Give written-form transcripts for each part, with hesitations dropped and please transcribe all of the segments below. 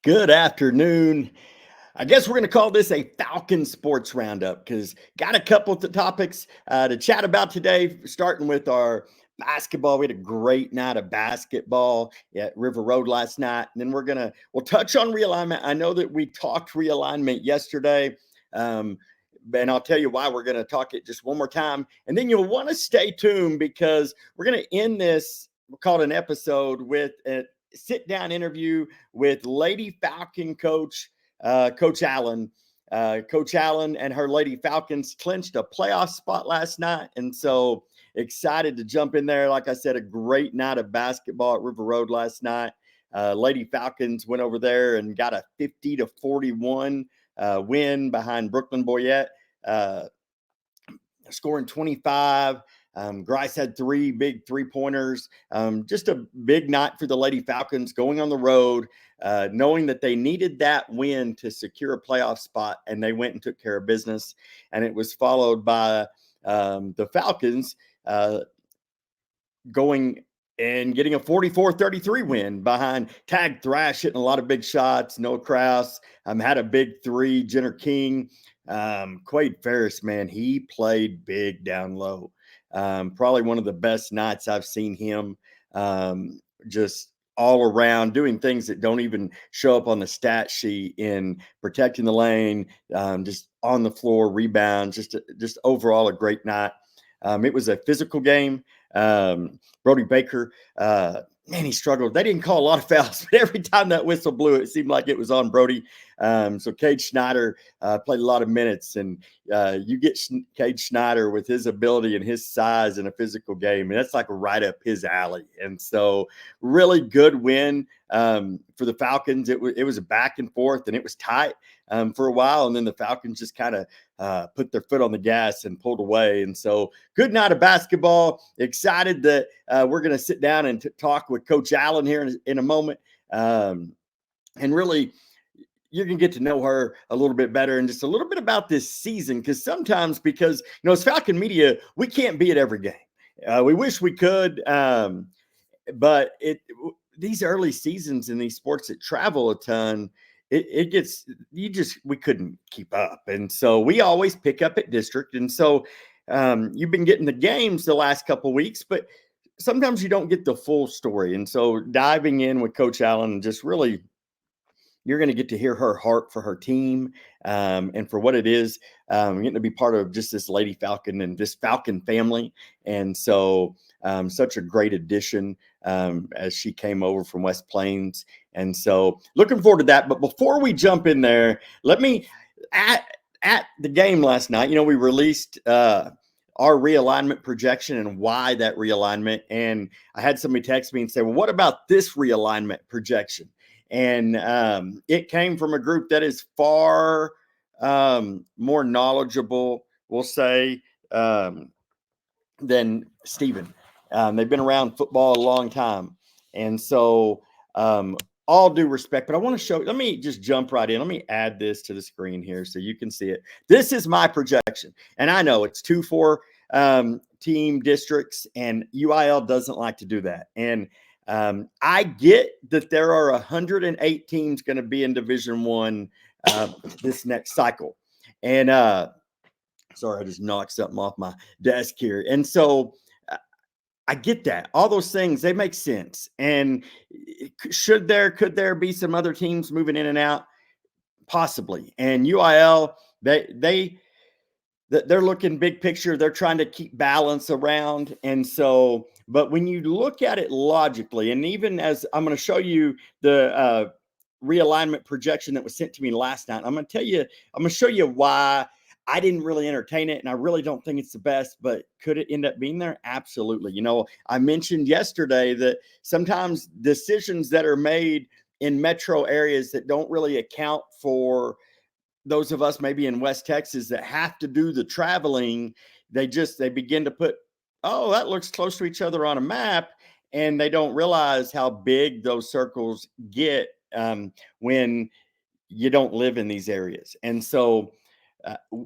Good afternoon. I guess we're going to call this a Falcon Sports Roundup because got a couple of topics to chat about today. Starting with our basketball, we had a great night of basketball at River Road last night, and then we'll touch on realignment. I know that we talked realignment yesterday, and I'll tell you why we're going to talk it just one more time, and then you'll want to stay tuned because we're going to end this. We'll call it an episode with a sit-down interview with Lady Falcon coach. Coach Allen. Coach Allen and her Lady Falcons clinched a playoff spot last night. And so excited to jump in there. Like I said, a great night of basketball at River Road last night. Lady Falcons went over there and got a 50-41 win behind Brooklyn Boyette, scoring 25. Grice had three big three-pointers. Just a big night for the Lady Falcons going on the road, knowing that they needed that win to secure a playoff spot, and they went and took care of business. And it was followed by the Falcons going and getting a 44-33 win behind Tag Thrash, hitting a lot of big shots. Noah Kraus had a big three. Jenner King. Quade Ferris, man, he played big down low. Probably one of the best nights I've seen him, just all around doing things that don't even show up on the stat sheet in protecting the lane, just on the floor, rebounds, just overall a great night. It was a physical game. Brody Baker, man, he struggled. They didn't call a lot of fouls, but every time that whistle blew, it seemed like it was on Brody. So Cade Schneider played a lot of minutes, and you get Cade Schneider with his ability and his size in a physical game, and that's like right up his alley. And so really good win for the Falcons. It was a back and forth, and it was tight for a while, and then the Falcons just kind of put their foot on the gas and pulled away. And so good night of basketball. Excited that we're going to sit down and talk with Coach Allen here in a moment. And really, you can get to know her a little bit better and just a little bit about this season. Because sometimes, as Falcon Media, we can't be at every game. We wish we could, but these early seasons in these sports that travel a ton, we couldn't keep up. And so we always pick up at district. And so you've been getting the games the last couple of weeks, but sometimes you don't get the full story. And so diving in with Coach Allen, just really, you're going to get to hear her heart for her team and for what it is, getting to be part of just this Lady Falcon and this Falcon family. And so such a great addition as she came over from West Plains. And so looking forward to that. But before we jump in there, let me, at the game last night, we released our realignment projection and why that realignment. And I had somebody text me and say, well, what about this realignment projection? And it came from a group that is far more knowledgeable, we'll say, than Stephen. They've been around football a long time. And so all due respect, but I want to show, let me just jump right in. Let me add this to the screen here so you can see it. This is my projection. And I know it's 2-4 team districts, and UIL doesn't like to do that. And I get that there are 108 teams going to be in Division I this next cycle. And sorry, I just knocked something off my desk here. And so I get that. All those things, they make sense. And could there be some other teams moving in and out? Possibly. And UIL, they're looking big picture. They're trying to keep balance around. And so, but when you look at it logically, and even as I'm going to show you the realignment projection that was sent to me last night, I'm going to show you why I didn't really entertain it. And I really don't think it's the best, but could it end up being there? Absolutely. I mentioned yesterday that sometimes decisions that are made in metro areas that don't really account for those of us maybe in West Texas that have to do the traveling, they begin to put, oh, that looks close to each other on a map. And they don't realize how big those circles get when you don't live in these areas. And so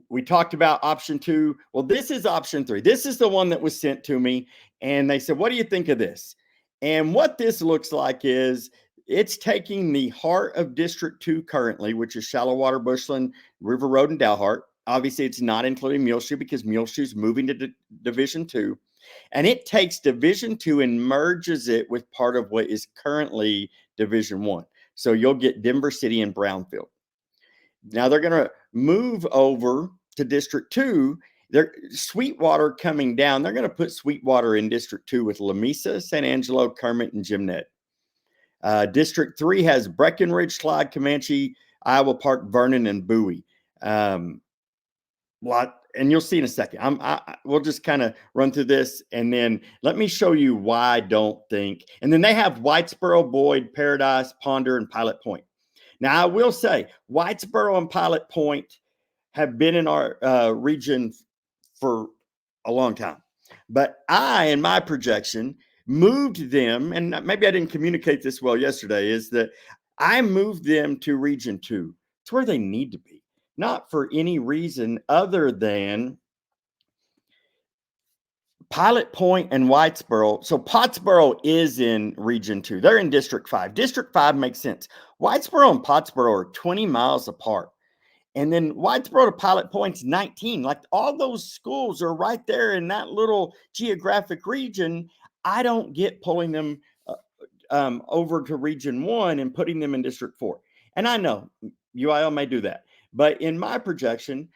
we talked about option 2. Well, this is option 3. This is the one that was sent to me. And they said, what do you think of this? And what this looks like is It's taking the heart of District 2 currently, which is Shallow Water, Bushland, River Road, and Dalhart. Obviously, it's not including Muleshoe because Muleshoe is moving to Division 2. And it takes Division 2 and merges it with part of what is currently Division 1. So you'll get Denver City and Brownfield. Now they're going to move over to District 2. They're Sweetwater coming down. They're going to put Sweetwater in District 2 with Lamesa, San Angelo, Kermit, and Jim Ned. District 3 has Breckenridge, Clyde, Comanche, Iowa Park, Vernon, and Bowie. And you'll see in a second. We'll just kind of run through this, and then let me show you why I don't think. And then they have Whitesboro, Boyd, Paradise, Ponder, and Pilot Point. Now, I will say Whitesboro and Pilot Point have been in our region for a long time. But I, in my projection, moved them, and maybe I didn't communicate this well yesterday, is that I moved them to Region 2. It's where they need to be, not for any reason other than Pilot Point and Whitesboro. So Pottsboro is in Region 2. They're in District 5. District 5 makes sense. Whitesboro and Pottsboro are 20 miles apart. And then Whitesboro to Pilot Point's 19. Like, all those schools are right there in that little geographic region. I don't get pulling them over to Region 1 and putting them in District 4. And I know UIL may do that. But in my projection,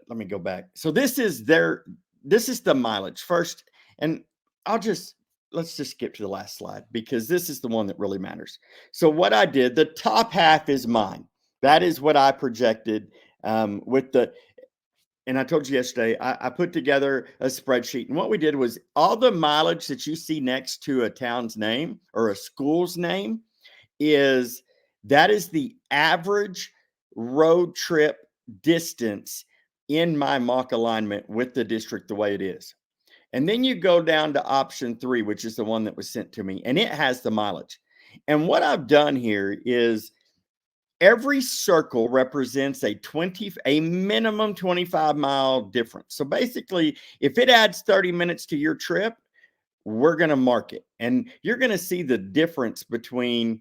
let me go back. So this is the mileage first. And let's just skip to the last slide because this is the one that really matters. So what I did, the top half is mine. That is what I projected and I told you yesterday, I put together a spreadsheet. And what we did was all the mileage that you see next to a town's name or a school's name that is the average road trip distance in my mock alignment with the district the way it is. And then you go down to option 3, which is the one that was sent to me, and it has the mileage. And what I've done here is every circle represents a minimum 25-mile difference. So basically, if it adds 30 minutes to your trip, we're going to mark it. And you're going to see the difference between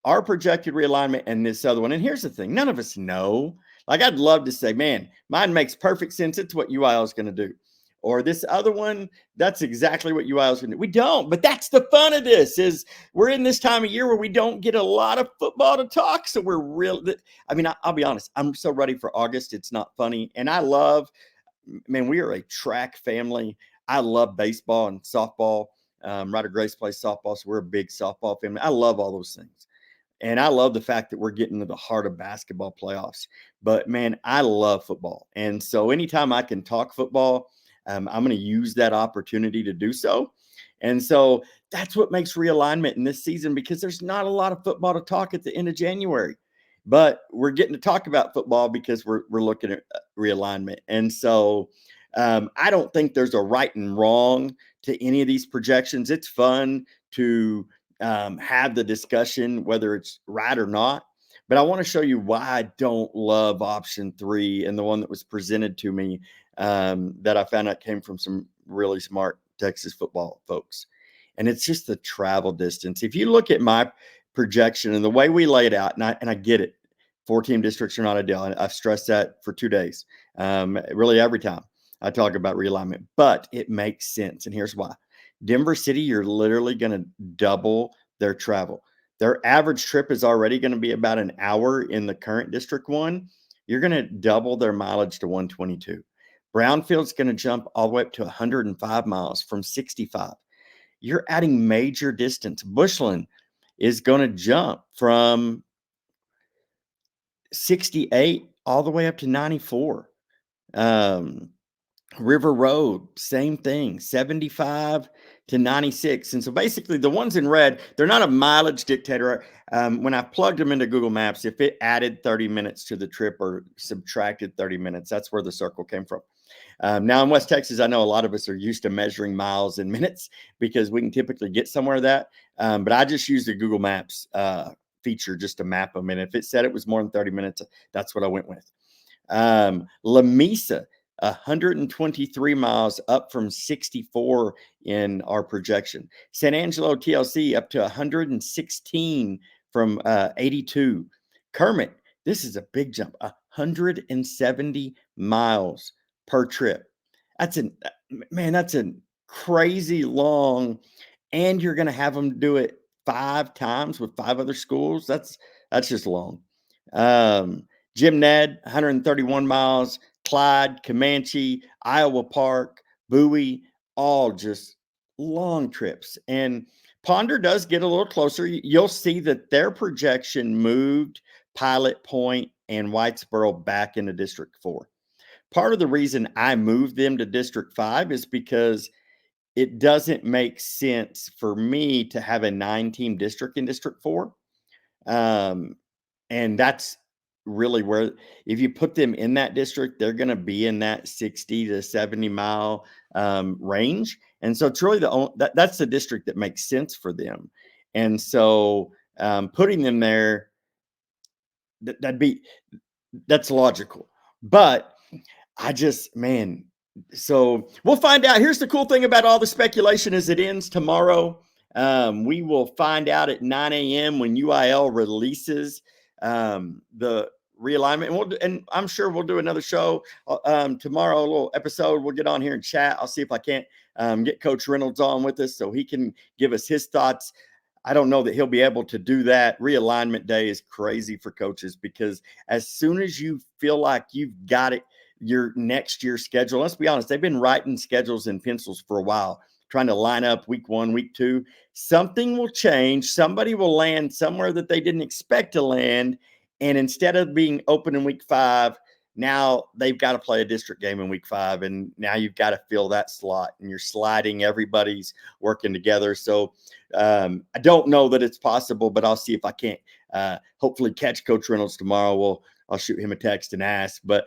our projected realignment and this other one. And here's the thing. None of us know. Like, I'd love to say, man, mine makes perfect sense. It's what UIL is going to do. Or this other one, that's exactly what UIL is going to do. We don't, but that's the fun of this, is we're in this time of year where we don't get a lot of football to talk. So I'll be honest, I'm so ready for August. It's not funny. And we are a track family. I love baseball and softball. Ryder Grace plays softball, so we're a big softball family. I love all those things. And I love the fact that we're getting to the heart of basketball playoffs. But, man, I love football. And so anytime I can talk football, I'm going to use that opportunity to do so. And so that's what makes realignment in this season, because there's not a lot of football to talk at the end of January. But we're getting to talk about football because we're looking at realignment. And so I don't think there's a right and wrong to any of these projections. It's fun to have the discussion, whether it's right or not. But I want to show you why I don't love option 3 and the one that was presented to me that I found out came from some really smart Texas football folks. And it's just the travel distance. If you look at my projection and the way we lay it out, and I get it, 4-team districts are not ideal. I've stressed that for 2 days, really every time I talk about realignment, but it makes sense. And here's why. Denver City, you're literally going to double their travel. Their average trip is already going to be about an hour in the current District 1. You're going to double their mileage to 122. Brownfield's going to jump all the way up to 105 miles from 65. You're adding major distance. Bushland is going to jump from 68 all the way up to 94. River Road, same thing, 75 to 96. And so basically the ones in red, they're not a mileage dictator. When I plugged them into Google Maps, if it added 30 minutes to the trip or subtracted 30 minutes, that's where the circle came from. Now in West Texas, I know a lot of us are used to measuring miles in minutes because we can typically get somewhere that. But I just used the Google Maps feature just to map them. And if it said it was more than 30 minutes, that's what I went with. Lamesa. 123 miles, up from 64 in our projection. San Angelo TLC up to 116 from 82. Kermit, this is a big jump, 170 miles per trip. That's a crazy long, and you're going to have them do it 5 times with 5 other schools. That's just long. Jim Ned, 131 miles. Clyde, Comanche, Iowa Park, Bowie, all just long trips. And Ponder does get a little closer. You'll see that their projection moved Pilot Point and Whitesboro back into District 4. Part of the reason I moved them to District 5 is because it doesn't make sense for me to have a 9-team district in District 4. And that's really where, if you put them in that district, they're going to be in that 60 to 70 mile range. And so it's really that's the district that makes sense for them. And so putting them there, that's logical. But so we'll find out. Here's the cool thing about all the speculation is it ends tomorrow. We will find out at 9 a.m. when UIL releases the realignment. And I'm sure we'll do another show tomorrow, a little episode. We'll get on here and chat. I'll see if I can't get Coach Reynolds on with us so he can give us his thoughts. I don't know that he'll be able to do that. Realignment day is crazy for coaches because as soon as you feel like you've got it, your next year's schedule, let's be honest, they've been writing schedules in pencils for a while, trying to line up week 1, week 2. Something will change. Somebody will land somewhere that they didn't expect to land. And instead of being open in week 5, now they've got to play a district game in week 5. And now you've got to fill that slot and you're sliding, everybody's working together. So I don't know that it's possible, but I'll see if I can't hopefully catch Coach Reynolds tomorrow. I'll shoot him a text and ask, but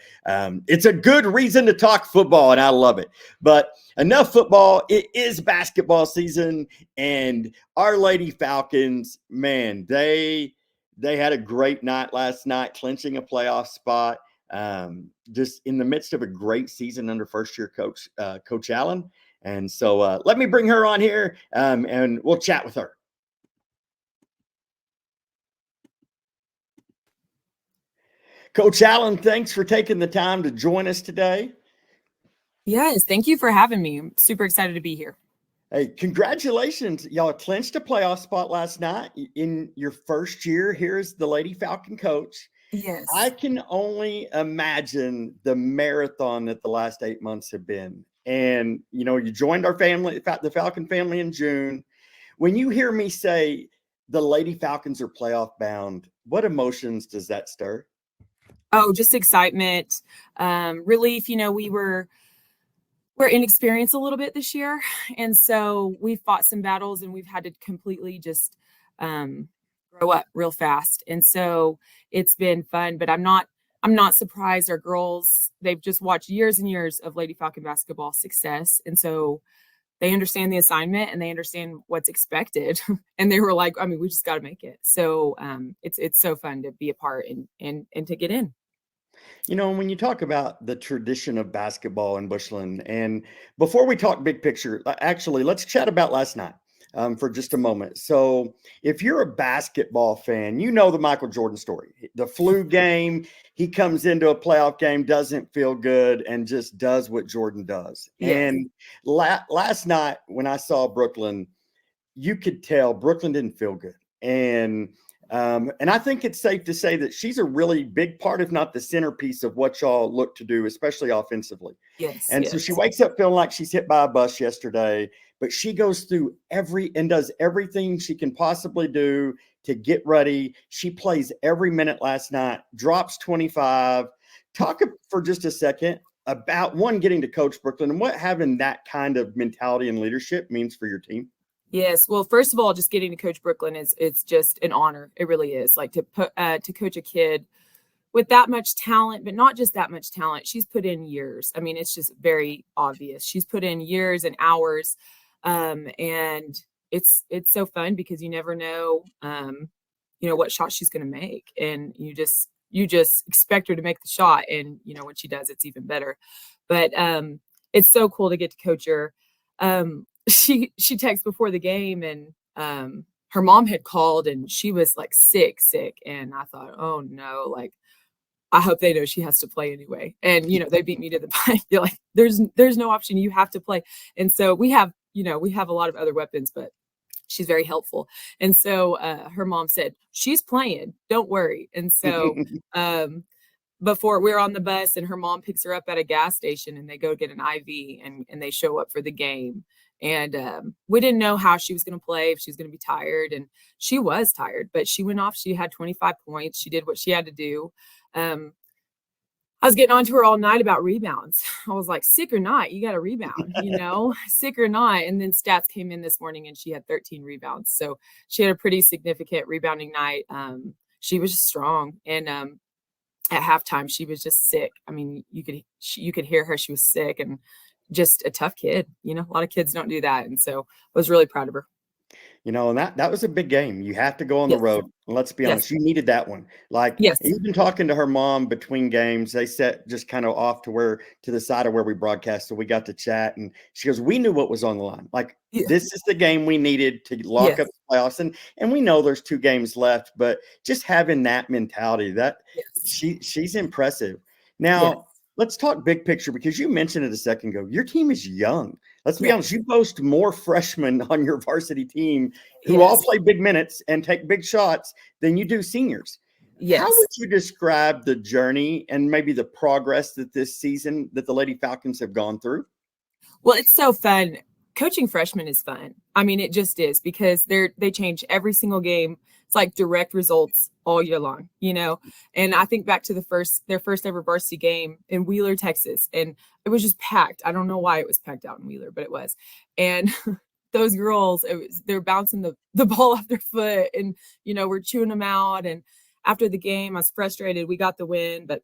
it's a good reason to talk football, and I love it. But enough football. It is basketball season, and our Lady Falcons, man, they had a great night last night, clinching a playoff spot, just in the midst of a great season under first-year coach, Coach Allen. And so let me bring her on here, and we'll chat with her. Coach Allen, thanks for taking the time to join us today. Yes, thank you for having me. I'm super excited to be here. Hey, congratulations. Y'all clinched a playoff spot last night in your first year here as the Lady Falcon coach. Yes. I can only imagine the marathon that the last 8 months have been. And, you joined our family, the Falcon family, in June. When you hear me say the Lady Falcons are playoff bound, what emotions does that stir? Oh, just excitement, relief. We're inexperienced a little bit this year. And so we've fought some battles and we've had to completely just grow up real fast. And so it's been fun, but I'm not surprised. Our girls, they've just watched years and years of Lady Falcon basketball success. And so they understand the assignment and they understand what's expected. And they were like, we just got to make it. So it's so fun to be a part and to get in. When you talk about the tradition of basketball in Bushland, and before we talk big picture, actually, let's chat about last night for just a moment. So if you're a basketball fan, you know the Michael Jordan story, the flu game. He comes into a playoff game, doesn't feel good, and just does what Jordan does. Yes. And last night when I saw Brooklyn, you could tell Brooklyn didn't feel good. And I think it's safe to say that she's a really big part, if not the centerpiece, of what y'all look to do, especially offensively. Yes. And so she wakes up feeling like she's hit by a bus yesterday, but she goes through does everything she can possibly do to get ready. She plays every minute last night, drops 25. Talk for just a second about getting to coach Brooklyn and what having that kind of mentality and leadership means for your team. Yes. Well, first of all, just getting to coach Brooklyn it's just an honor. It really is. Like to coach a kid with that much talent, but not just that much talent. She's put in years. It's just very obvious. She's put in years and hours. And it's so fun because you never know, what shot she's going to make. And you just you just expect her to make the shot. And, when she does, it's even better. But it's so cool to get to coach her. She texted before the game, and her mom had called, and she was like sick. And I thought, oh no, like, I hope they know she has to play anyway. And, they beat me to the punch. They're like, there's no option. You have to play. And so we have a lot of other weapons, but she's very helpful. And so her mom said, she's playing, don't worry. And so before we're on the bus, and her mom picks her up at a gas station, and they go get an IV, and they show up for the game. And we didn't know how she was going to play, if she was going to be tired. And she was tired, but she went off. She had 25 points. She did what she had to do. I was getting on to her all night about rebounds. I was like, sick or not, you got to rebound, sick or not. And then stats came in this morning, and she had 13 rebounds. So she had a pretty significant rebounding night. She was just strong. And at halftime, she was just sick. I mean, you could hear her. She was sick, and just a tough kid. A lot of kids don't do that. And so I was really proud of her. And that was a big game. You have to go on the road. And let's be honest, you needed that one. Like, even talking to her mom between games, they sat just kind of off to the side of where we broadcast. So we got to chat, and she goes, we knew what was on the line. Like, this is the game we needed to lock up the playoffs. And we know there's 2 games left, but just having that mentality, that she's impressive. Now, let's talk big picture, because you mentioned it a second ago. Your team is young. Let's be honest, you boast more freshmen on your varsity team who all play big minutes and take big shots than you do seniors. How would you describe the journey and maybe the progress that this season that the Lady Falcons have gone through? Well, it's so fun. Coaching freshmen is fun. I mean, it just is, because they change every single game. It's like direct results all year long, And I think back to their first ever varsity game in Wheeler, Texas, and it was just packed. I don't know why it was packed out in Wheeler, but it was. And those girls, they're bouncing the ball off their foot, and we're chewing them out. And after the game, I was frustrated. We got the win, but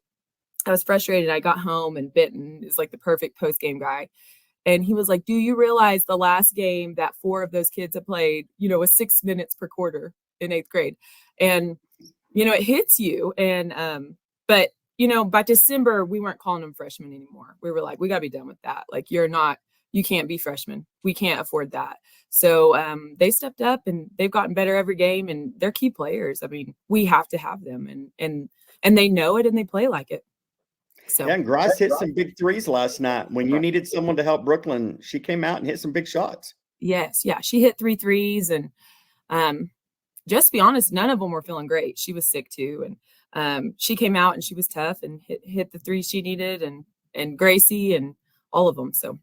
I was frustrated. I got home, and Benton is like the perfect post game guy. And he was like, do you realize the last game that 4 of those kids have played, was 6 minutes per quarter in 8th grade? And, it hits you. And, but, by December, we weren't calling them freshmen anymore. We were like, we got to be done with that. Like, you can't be freshmen. We can't afford that. So they stepped up, and they've gotten better every game, and they're key players. I mean, we have to have them, and they know it, and they play like it. So and Grice hit some big threes last night. When you needed someone to help Brooklyn, she came out and hit some big shots. Yes. Yeah. She hit 3 threes, and just to be honest, none of them were feeling great. She was sick too. And she came out, and she was tough and hit the 3 she needed, and Gracie and all of them. So,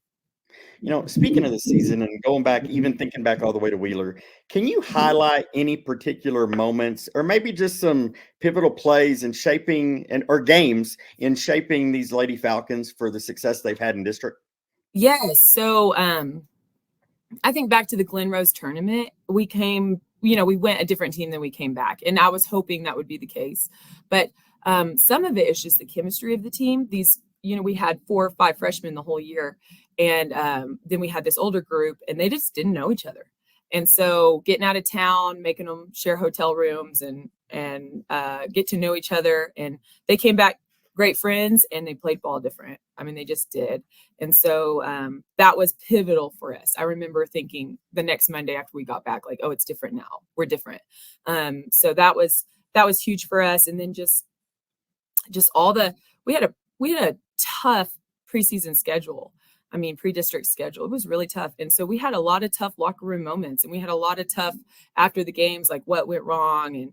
speaking of the season and going back, even thinking back all the way to Wheeler, can you highlight any particular moments, or maybe just some pivotal plays in shaping or games in shaping these Lady Falcons for the success they've had in district? Yes. So I think back to the Glen Rose tournament, we went a different team than we came back. And I was hoping that would be the case. But some of it is just the chemistry of the team. We had 4 or 5 freshmen the whole year. And then we had this older group, and they just didn't know each other. And so getting out of town, making them share hotel rooms and get to know each other. And they came back great friends, and they played ball different. I mean, they just did. And so that was pivotal for us. I remember thinking the next Monday after we got back, like, oh, it's different now. We're different. So that was huge for us. And then just we had a tough preseason schedule. I mean, pre-district schedule. It was really tough. And so we had a lot of tough locker room moments, and we had a lot of tough after the games, like what went wrong.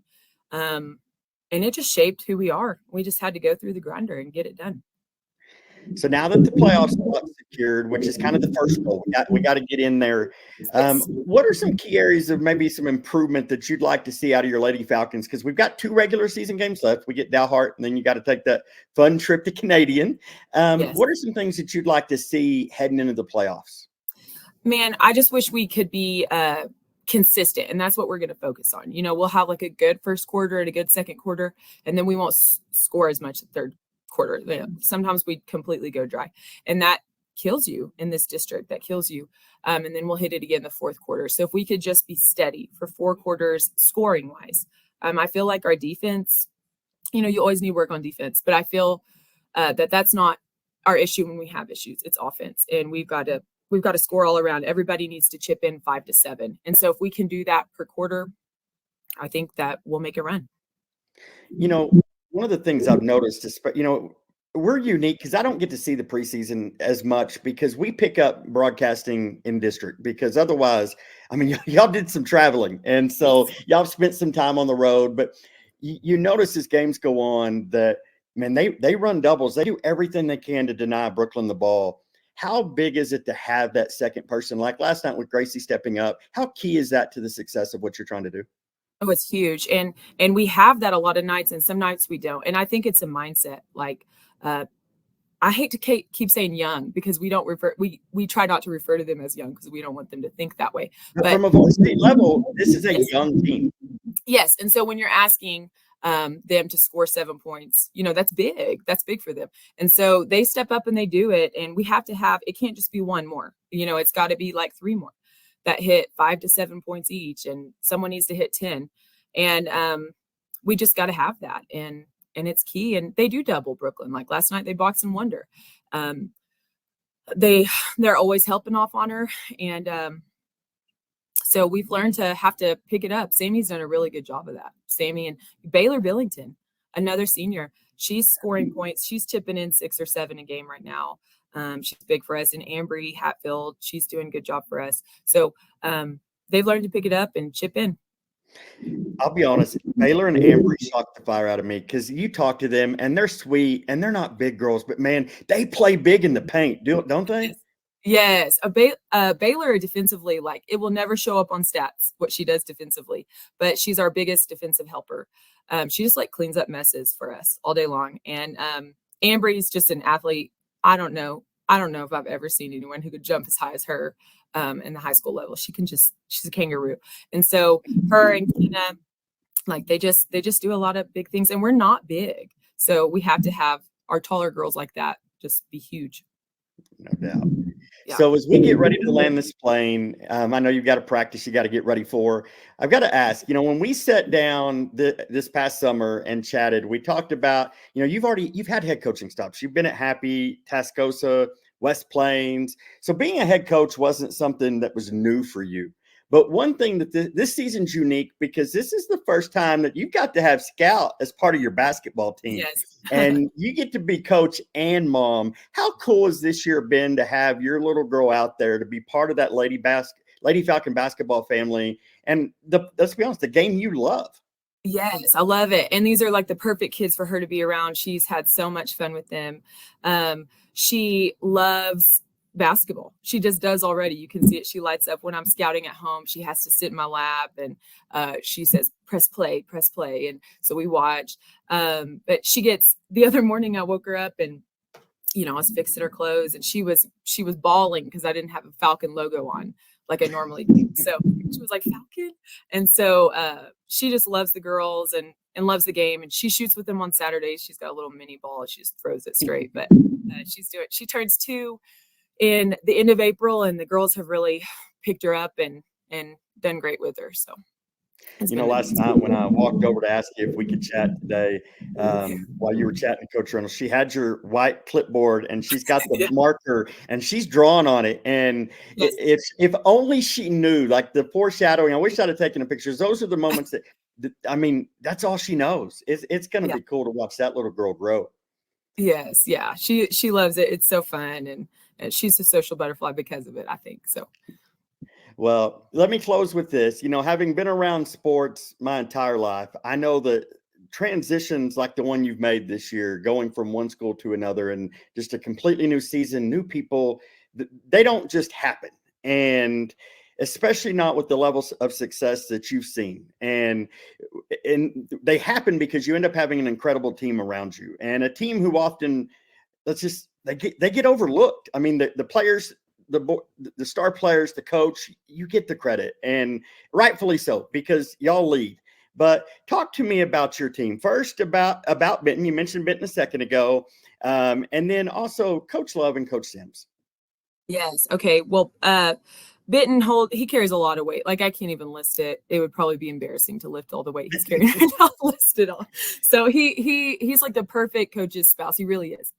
And it just shaped who we are. We just had to go through the grinder and get it done. So now that the playoffs are secured, which is kind of the first goal, we got to get in there. What are some key areas of maybe some improvement that you'd like to see out of your Lady Falcons? Because we've got 2 regular season games left. We get Dalhart, and then you got to take that fun trip to Canadian. What are some things that you'd like to see heading into the playoffs? Man, I just wish we could be consistent, and that's what we're going to focus on. We'll have like a good first quarter and a good second quarter, and then we won't score as much the third quarter. Sometimes we completely go dry, and that kills you in this district. That kills you. And then we'll hit it again the fourth quarter. So if we could just be steady for 4 quarters scoring wise, I feel like our defense you always need work on defense, but I feel that that's not our issue when we have issues. It's offense, and we've got to score all around. Everybody needs to chip in 5 to 7. And so if we can do that per quarter, I think that we'll make a run. One of the things I've noticed is, we're unique because I don't get to see the preseason as much because we pick up broadcasting in district, because otherwise, y'all did some traveling. And so y'all spent some time on the road, but you notice as games go on that, man, they run doubles. They do everything they can to deny Brooklyn the ball. How big is it to have that second person? Like last night with Gracie stepping up, how key is that to the success of what you're trying to do? Oh, it's huge. And we have that a lot of nights, and some nights we don't. And I think it's a mindset. Like, I hate to keep saying young, because we don't we try not to refer to them as young because we don't want them to think that way. But from a varsity level, this is a young team. Yes. And so when you're asking them to score 7 points, that's big. That's big for them. And so they step up and they do it. And we have to it can't just be one more. It's got to be like 3 more that hit 5 to 7 points each, and someone needs to hit 10. And we just got to have that. And it's key. And they do double Brooklyn. Like last night, they boxed and wonder. They're always helping off on her. And so we've learned to have to pick it up. Sammy's done a really good job of that. Sammy and Baylor Billington, another senior, she's scoring points. She's chipping in 6 or 7 a game right now. She's big for us. And Ambry Hatfield, she's doing a good job for us. So they've learned to pick it up and chip in. I'll be honest, Baylor and Ambry shocked the fire out of me, because you talk to them and they're sweet and they're not big girls, but man, they play big in the paint, don't they? Yes. Baylor defensively, like, it will never show up on stats what she does defensively, but she's our biggest defensive helper. She just cleans up messes for us all day long. And Ambry's just an athlete. I don't know if I've ever seen anyone who could jump as high as her in the high school level. She's a kangaroo. And so her and Kina, they just do a lot of big things, and we're not big. So we have to have our taller girls like that just be huge. No doubt. Yeah. So as we get ready to land this plane, I know you've got to practice, you got to get ready for. I've got to ask, when we sat down this past summer and chatted, we talked about, you've had head coaching stops. You've been at Happy, Tascosa, West Plains. So being a head coach wasn't something that was new for you. But one thing that this season's unique, because this is the first time that you've got to have Scout as part of your basketball team. Yes. And you get to be coach and mom. How cool has this year been to have your little girl out there to be part of that Lady Falcon basketball family? And let's be honest, the game you love. Yes, I love it. And these are the perfect kids for her to be around. She's had so much fun with them. She loves basketball. She just does already. You can see it. She lights up when I'm scouting at home. She has to sit in my lap, and she says, press play. And so we watch. But the other morning I woke her up, and I was fixing her clothes, and she was bawling because I didn't have a Falcon logo on like I normally do. So she was like, Falcon. And so she just loves the girls and loves the game. And she shoots with them on Saturdays. She's got a little mini ball. She just throws it straight. But she turns 2 in the end of April, and the girls have really picked her up and done great with her. So, last night when I walked over to ask you if we could chat today, while you were chatting to Coach Reynolds, she had your white clipboard and she's got the marker and she's drawn on it. And yes. if only she knew, the foreshadowing, I wish I'd have taken the pictures. Those are the moments that's all she knows. It's going to be cool to watch that little girl grow. Yes. Yeah. She loves it. It's so fun. And she's a social butterfly because of it, I think. So. Well, let me close with this. Having been around sports my entire life, I know that transitions like the one you've made this year, going from one school to another and just a completely new season, new people, they don't just happen. And especially not with the levels of success that you've seen. And they happen because you end up having an incredible team around you, and a team who often, they get overlooked. The players, the star players, the coach, you get the credit, and rightfully so, because y'all lead. But talk to me about your team first, about Benton. You mentioned Benton a second ago, and then also Coach Love and Coach Sims. Yes. Okay. Well, he carries a lot of weight. Like I can't even list it. It would probably be embarrassing to lift all the weight he's carrying right now, list it all. So he's like the perfect coach's spouse. He really is.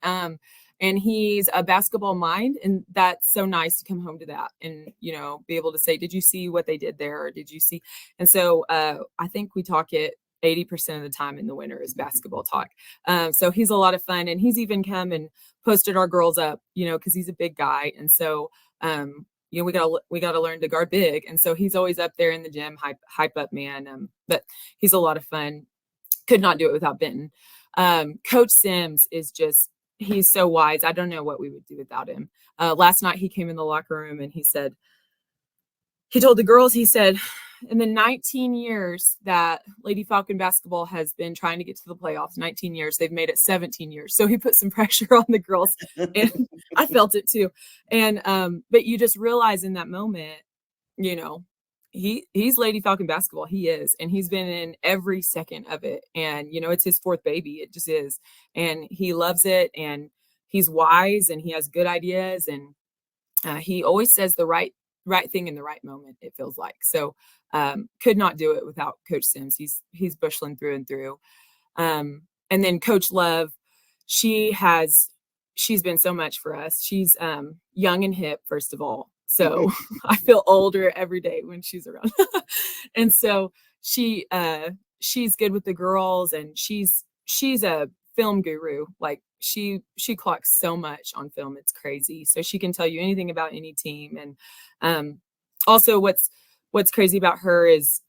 And he's a basketball mind, and that's so nice to come home to that and, you know, be able to say, did you see what they did there? Or did you see? And so I think we talk it 80% of the time in the winter is basketball talk. So he's a lot of fun, and he's even come and posted our girls up, you know, because he's a big guy. And so, you know, we gotta learn to guard big. And so he's always up there in the gym, hype up man. But he's a lot of fun. Could not do it without Benton. Coach Sims is just, he's so wise. I don't know what we would do without him. Last night he came in the locker room and he told the girls, he said, in the 19 years that Lady Falcon basketball has been trying to get to the playoffs, 19 years, they've made it 17 years. So he put some pressure on the girls, and I felt it too. And, but you just realize in that moment, you know, he's Lady Falcon basketball. He is, and he's been in every second of it. And, you know, it's his fourth baby. It just is. And he loves it, and he's wise, and he has good ideas, and he always says the right thing in the right moment, it feels like. So could not do it without Coach Sims. He's Bushland through and through. And then Coach Love, she's been so much for us. She's young and hip, first of all. So I feel older every day when she's around. And so she's good with the girls, and she's a film guru. Like she clocks so much on film. It's crazy. So she can tell you anything about any team. And also what's crazy about her is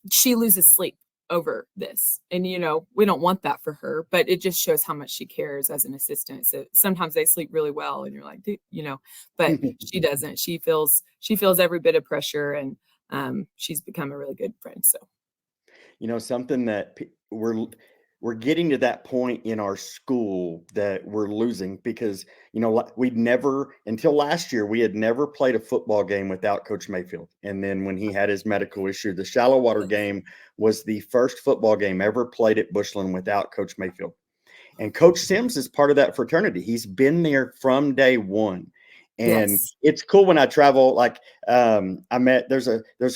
she loses sleep over this. And, you know, we don't want that for her, but it just shows how much she cares as an assistant. So sometimes they sleep really well, and you're like, you know, but she doesn't. She feels every bit of pressure, and she's become a really good friend. So, you know, something that we're getting to that point in our school that we're losing, because, you know, we'd never, until last year, we had never played a football game without Coach Mayfield. And then when he had his medical issue, the shallow water game was the first football game ever played at Bushland without Coach Mayfield. And Coach Sims is part of that fraternity. He's been there from day one. And yes. It's cool when I travel. Like I met there's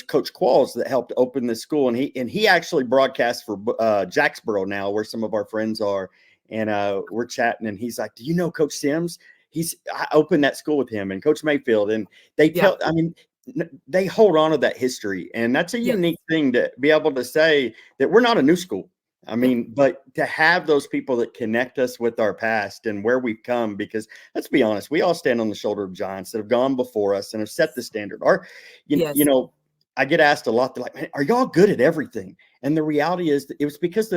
Coach Qualls that helped open this school, and he actually broadcasts for Jacksboro now, where some of our friends are. And we're chatting, and he's like, "Do you know Coach Sims? I opened that school with him and Coach Mayfield." And they tell, I mean, they hold on to that history, and that's a unique thing to be able to say that we're not a new school. I mean, but to have those people that connect us with our past and where we've come, because let's be honest, we all stand on the shoulder of giants that have gone before us and have set the standard. You know, I get asked a lot, they're like, "Man, are y'all good at everything?" And the reality is that it was because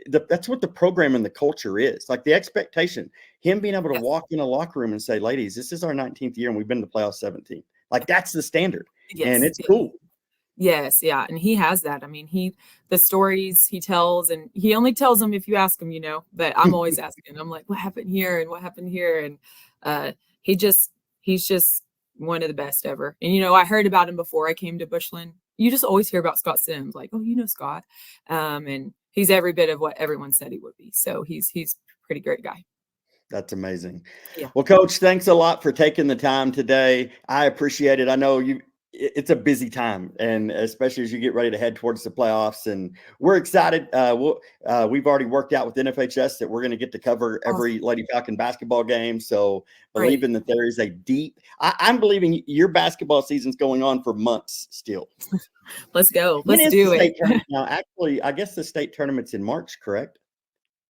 that's what the program and the culture is. Like the expectation, him being able to walk in a locker room and say, "Ladies, this is our 19th year and we've been to playoffs 17." Like that's the standard. And it's cool. Yes. Yeah. And he has that. I mean, the stories he tells, and he only tells them if you ask him, you know, but I'm always asking. I'm like, what happened here and what happened here? And he's just one of the best ever. And, you know, I heard about him before I came to Bushland. You just always hear about Scott Sims, like, oh, you know, Scott. And he's every bit of what everyone said he would be. So he's a pretty great guy. That's amazing. Yeah. Well, Coach, thanks a lot for taking the time today. I appreciate it. I know it's a busy time, and especially as you get ready to head towards the playoffs, and we're excited. We've already worked out with NFHS that we're going to get to cover every Lady Falcon basketball game. So believing that there is I'm believing your basketball season's going on for months still. Let's go. Let's do it. Now, actually, I guess the state tournament's in March, correct?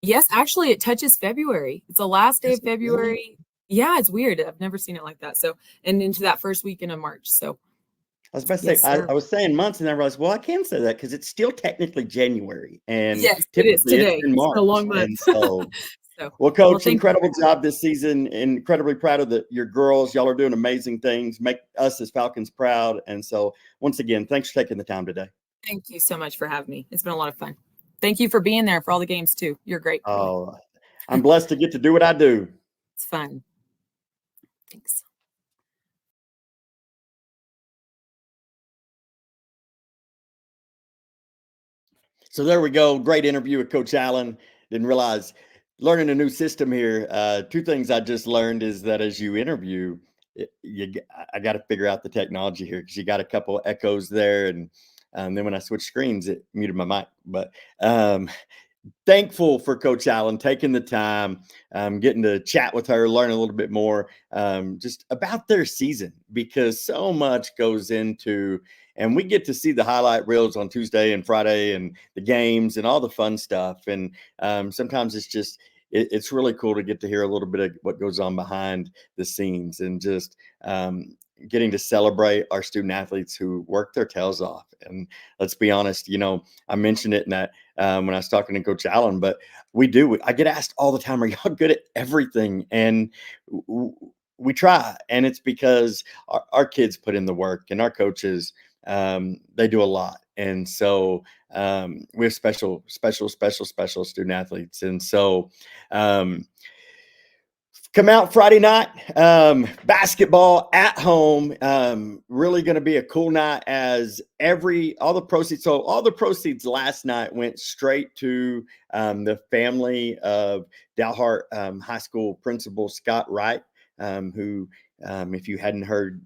Yes, actually, it touches February. It's the last day of February. Yeah, it's weird. I've never seen it like that. So, and into that first weekend of March. So, I was about to say, I was saying months, and I realized, well, I can say that because it's still technically January, and yes, it is today. It's in March. It's a long month. Well, Coach, incredible job this season. Incredibly proud of your girls. Y'all are doing amazing things. Make us as Falcons proud. And so, once again, thanks for taking the time today. Thank you so much for having me. It's been a lot of fun. Thank you for being there for all the games too. You're great. Oh, I'm blessed to get to do what I do. It's fun. Thanks. So there we go. Great interview with Coach Allen. Didn't realize learning a new system here. Two things I just learned is that as you interview, I got to figure out the technology here because you got a couple echoes there, and then when I switched screens, it muted my mic. But um, thankful for Coach Allen taking the time, getting to chat with her, learn a little bit more just about their season, because so much goes into, and we get to see the highlight reels on Tuesday and Friday and the games and all the fun stuff. And sometimes it's just, it's really cool to get to hear a little bit of what goes on behind the scenes, and just getting to celebrate our student athletes who work their tails off. And let's be honest, I mentioned it in that when I was talking to Coach Allen, but I get asked all the time, are y'all good at everything? And we try. And it's because our kids put in the work, and our coaches, they do a lot. And so we have special student athletes. And so come out Friday night, basketball at home. Really going to be a cool night, as all the proceeds last night went straight to the family of Dalhart High School principal Scott Wright, who, if you hadn't heard,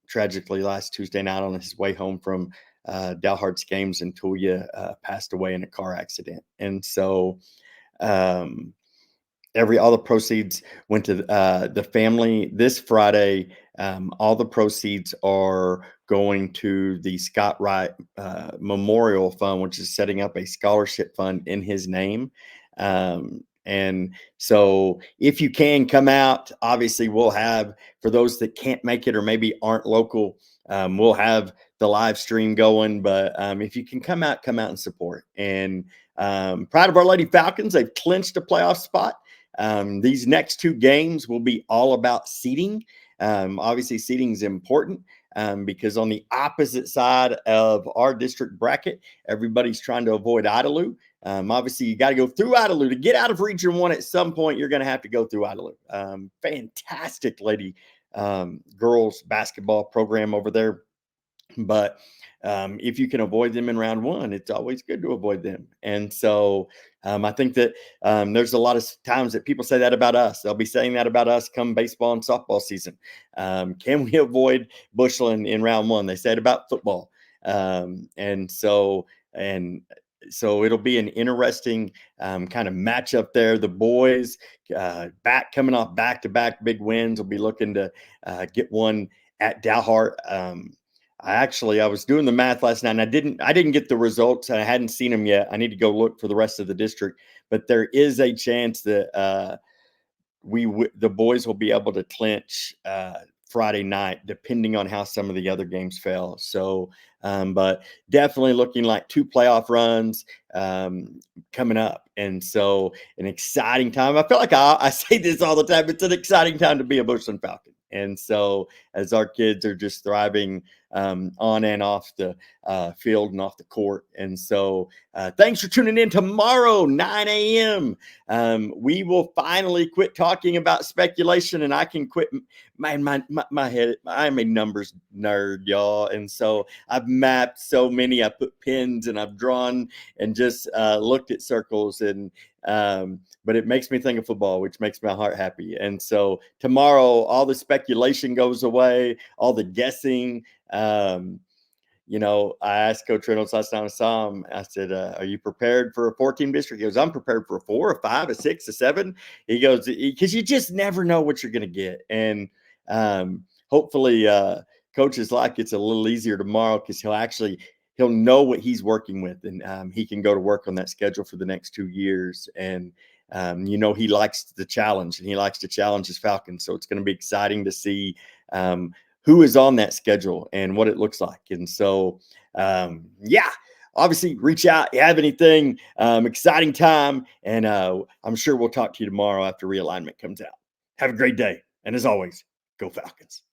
tragically last Tuesday night on his way home from Dalhart's games in Tulia, passed away in a car accident. And so all the proceeds went to the family this Friday. All the proceeds are going to the Scott Wright Memorial Fund, which is setting up a scholarship fund in his name. And so if you can come out, obviously we'll have, for those that can't make it or maybe aren't local, we'll have the live stream going. But if you can come out and support. And proud of our Lady Falcons. They've clinched a playoff spot. These next two games will be all about seeding. Obviously, seeding is important because on the opposite side of our district bracket, everybody's trying to avoid Idalou. Obviously, you got to go through Idalou to get out of Region 1. At some point, you're going to have to go through Idalou. Fantastic lady girls basketball program over there. But if you can avoid them in round one, it's always good to avoid them. And so I think that there's a lot of times that people say that about us. They'll be saying that about us come baseball and softball season. Can we avoid Bushland in round one? They say it about football. And so it'll be an interesting kind of matchup there. The boys coming off back-to-back big wins will be looking to get one at Dalhart. I was doing the math last night, and I didn't get the results. I hadn't seen them yet. I need to go look for the rest of the district, but there is a chance that the boys will be able to clinch Friday night, depending on how some of the other games fell. So, but definitely looking like two playoff runs coming up. And so an exciting time. I feel like I say this all the time. It's an exciting time to be a Bushland Falcon. And so as our kids are just thriving on and off the field and off the court. And so thanks for tuning in. Tomorrow, 9 a.m., we will finally quit talking about speculation, and I can quit my head. I'm a numbers nerd, y'all. And so I've mapped so many. I put pins and I've drawn and just looked at circles, and but it makes me think of football, which makes my heart happy. And so tomorrow, all the speculation goes away, all the guessing. I asked Coach Reynolds last time I saw him, I said, are you prepared for a 4-team district? He goes, I'm prepared for a 4, a 5, a 6, a 7. He goes, because you just never know what you're going to get. And hopefully Coach is like, it's a little easier tomorrow because he'll know what he's working with, and he can go to work on that schedule for the next 2 years. And he likes the challenge, and he likes to challenge his Falcons. So it's going to be exciting to see who is on that schedule and what it looks like. And so, obviously reach out. You have anything, exciting time. And I'm sure we'll talk to you tomorrow after realignment comes out. Have a great day. And as always, go Falcons.